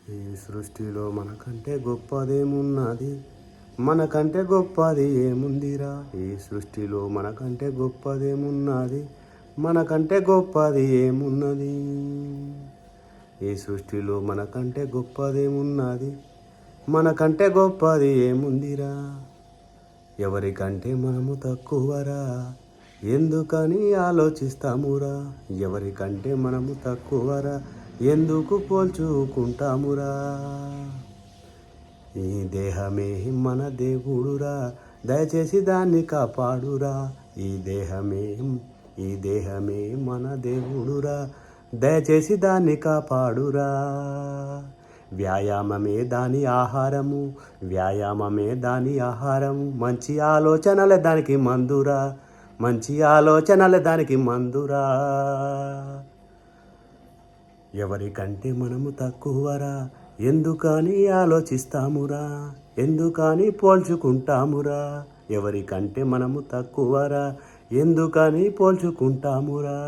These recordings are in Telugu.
ఈ సృష్టిలో మనకంటే గొప్పదేమున్నది, మనకంటే గొప్పది ఏముందిరా. ఈ సృష్టిలో మనకంటే గొప్పదేమున్నది, మనకంటే గొప్పది ఏమున్నది. ఈ సృష్టిలో మనకంటే గొప్పదేమున్నది, మనకంటే గొప్పది ఏముందిరా. ఎవరికంటే మనము తక్కువరా, ఎందుకని ఆలోచిస్తామురా. ఎవరికంటే మనము తక్కువరా, ఎందుకు పోల్చుకుంటామురా. ఈ దేహమే మన దేవుడురా, దయచేసి దాన్ని కాపాడురా. ఈ దేహమే మన దేవుడురా, దయచేసి దాన్ని కాపాడురా. వ్యాయామమే దాని ఆహారము, వ్యాయామమే దాని ఆహారము. మంచి ఆలోచనలే దానికి మందురా, మంచి ఆలోచనలే దానికి మందురా. ఎవరికంటే మనము తక్కువరా, ఎందుకని ఆలోచిస్తామురా, ఎందుకని పోల్చుకుంటామురా. ఎవరికంటే మనము తక్కువరా, ఎందుకని పోల్చుకుంటామురా.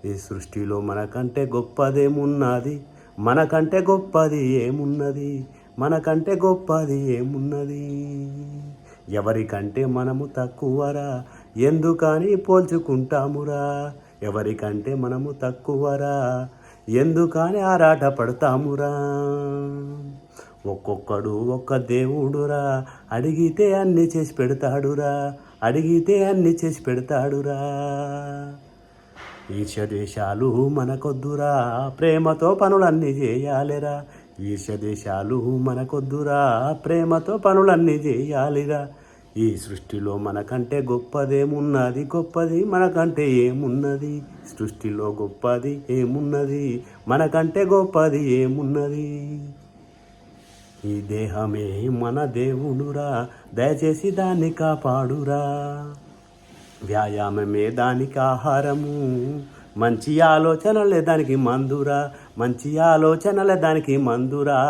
ఈ సృష్టిలో మనకంటే గొప్పదేమున్నది, మనకంటే గొప్పది ఏమున్నది, మనకంటే గొప్పది ఏమున్నది. ఎవరికంటే మనము తక్కువరా, ఎందుకని పోల్చుకుంటామురా. ఎవరికంటే మనము తక్కువరా, ఎందుకని ఆరాట పడతామురా. ఒక్కొక్కడు ఒక్క దేవుడురా, అడిగితే అన్ని చేసి పెడతాడురా, అడిగితే అన్ని చేసి పెడతాడురా. ఈర్ష్య దేశాలు మనకొద్దురా, ప్రేమతో పనులన్నీ చేయాలిరా. ఈర్ష్య దేశాలు మనకొద్దురా, ప్రేమతో పనులన్నీ చేయాలిరా. ఈ సృష్టిలో మనకంటే గొప్పదేమున్నది, గొప్పది మనకంటే ఏమున్నది. సృష్టిలో గొప్పది ఏమున్నది, మనకంటే గొప్పది ఏమున్నది. ఈ దేహమే మన దేవుడురా, దయచేసి దాన్ని కాపాడురా. వ్యాయామమే దానికి ఆహారము, మంచి ఆలోచనలే దానికి మందురా, మంచి ఆలోచనలే దానికి మందురా.